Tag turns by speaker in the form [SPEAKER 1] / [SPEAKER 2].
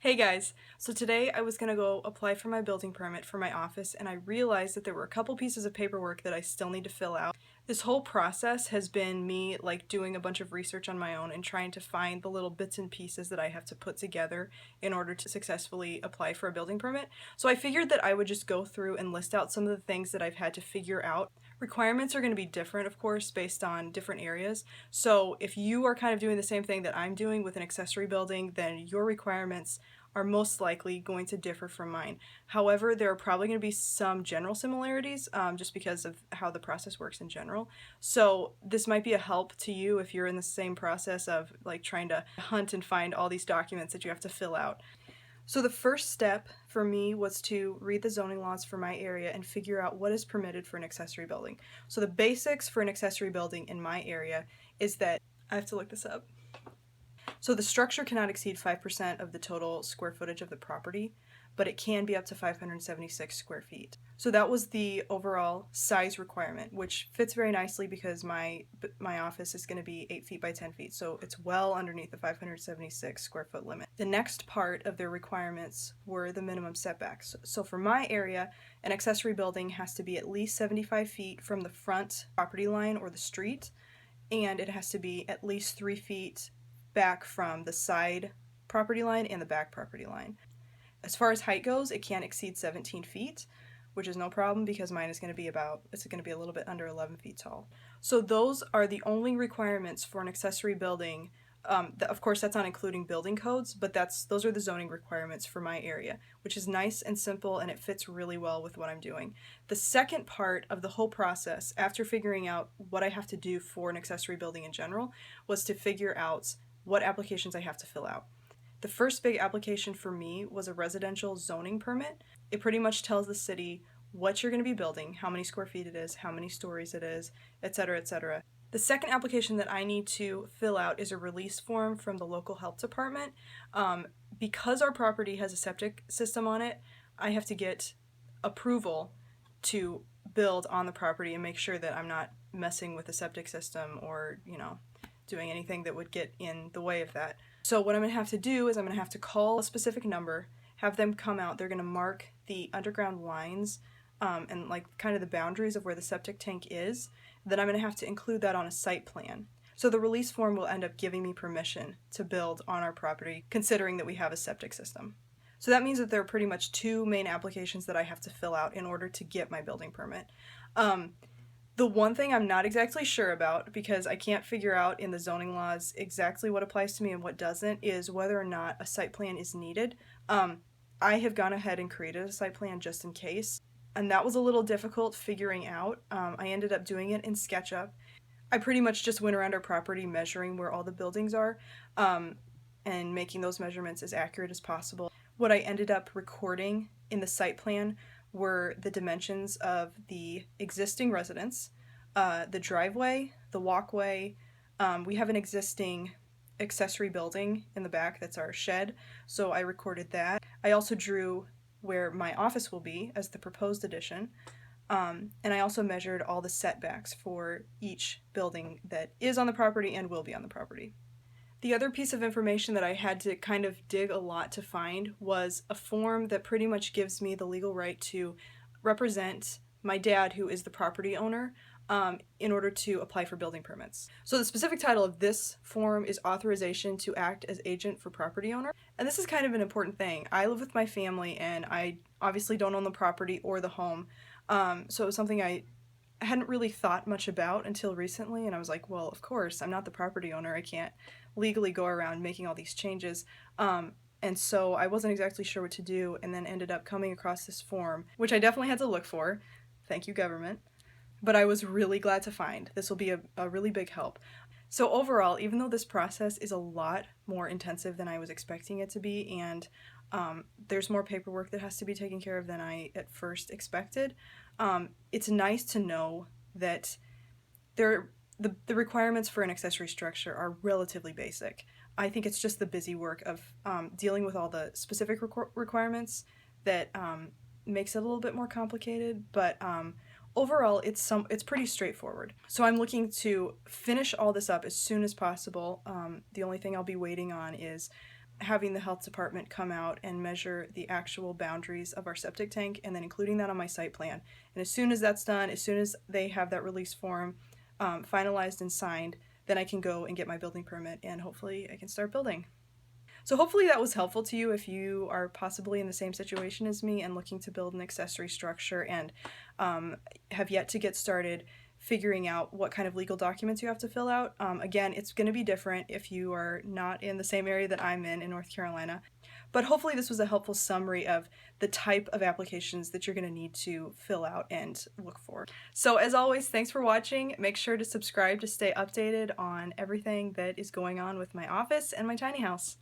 [SPEAKER 1] Hey guys, so today I was gonna go apply for my building permit for my office and I realized that there were a couple pieces of paperwork that I still need to fill out. This whole process has been me doing a bunch of research on my own and trying to find the little bits and pieces that I have to put together in order to successfully apply for a building permit. So I figured that I would just go through and list out some of the things that I've had to figure out. Requirements are going to be different, of course, based on different areas. So if you are kind of doing the same thing that I'm doing with an accessory building, then your requirements are most likely going to differ from mine. However, there are probably going to be some general similarities just because of how the process works in general. So this might be a help to you if you're in the same process of trying to hunt and find all these documents that you have to fill out. So the first step for me was to read the zoning laws for my area and figure out what is permitted for an accessory building. So the basics for an accessory building in my area is that, I have to look this up. So the structure cannot exceed 5% of the total square footage of the property, but it can be up to 576 square feet. So that was the overall size requirement, which fits very nicely because my office is going to be 8 feet by 10 feet, so it's well underneath the 576 square foot limit. The next part of their requirements were the minimum setbacks. So for my area, an accessory building has to be at least 75 feet from the front property line or the street, and it has to be at least 3 feet back from the side property line and the back property line. As far as height goes, it can't exceed 17 feet, which is no problem because mine is going to be a little bit under 11 feet tall. So those are the only requirements for an accessory building. Of course, that's not including building codes, but those are the zoning requirements for my area, which is nice and simple, and it fits really well with what I'm doing. The second part of the whole process, after figuring out what I have to do for an accessory building in general, was to figure out what applications I have to fill out. The first big application for me was a residential zoning permit. It pretty much tells the city what you're going to be building, how many square feet it is, how many stories it is, etc., etc. The second application that I need to fill out is a release form from the local health department. Because our property has a septic system on it, I have to get approval to build on the property and make sure that I'm not messing with the septic system or, doing anything that would get in the way of that. So what I'm going to have to do is I'm going to have to call a specific number, have them come out. They're going to mark the underground lines and kind of the boundaries of where the septic tank is. Then I'm going to have to include that on a site plan. So the release form will end up giving me permission to build on our property, considering that we have a septic system. So that means that there are pretty much two main applications that I have to fill out in order to get my building permit. The one thing I'm not exactly sure about, because I can't figure out in the zoning laws exactly what applies to me and what doesn't, is whether or not a site plan is needed. I have gone ahead and created a site plan just in case, and that was a little difficult figuring out. I ended up doing it in SketchUp. I pretty much just went around our property measuring where all the buildings are and making those measurements as accurate as possible. What I ended up recording in the site plan were the dimensions of the existing residence, the driveway, the walkway. We have an existing accessory building in the back that's our shed, so I recorded that. I also drew where my office will be as the proposed addition, and I also measured all the setbacks for each building that is on the property and will be on the property. The other piece of information that I had to kind of dig a lot to find was a form that pretty much gives me the legal right to represent my dad, who is the property owner, in order to apply for building permits. So the specific title of this form is Authorization to Act as Agent for Property Owner. And this is kind of an important thing. I live with my family and I obviously don't own the property or the home. So it was something I hadn't really thought much about until recently, and I was like, well, of course, I'm not the property owner. I can't legally go around making all these changes. And so I wasn't exactly sure what to do, and then ended up coming across this form, which I definitely had to look for. Thank you, government. But I was really glad to find. This will be a really big help. So overall, even though this process is a lot more intensive than I was expecting it to be, and there's more paperwork that has to be taken care of than I at first expected, it's nice to know that the requirements for an accessory structure are relatively basic. I think it's just the busy work of dealing with all the specific requirements that makes it a little bit more complicated, but overall it's pretty straightforward. So I'm looking to finish all this up as soon as possible. The only thing I'll be waiting on is having the health department come out and measure the actual boundaries of our septic tank and then including that on my site plan. And as soon as that's done, as soon as they have that release form finalized and signed, then I can go and get my building permit and hopefully I can start building. So hopefully that was helpful to you if you are possibly in the same situation as me and looking to build an accessory structure and have yet to get started figuring out what kind of legal documents you have to fill out. Again, it's going to be different if you are not in the same area that I'm in North Carolina. But hopefully this was a helpful summary of the type of applications that you're going to need to fill out and look for. So as always, thanks for watching. Make sure to subscribe to stay updated on everything that is going on with my office and my tiny house.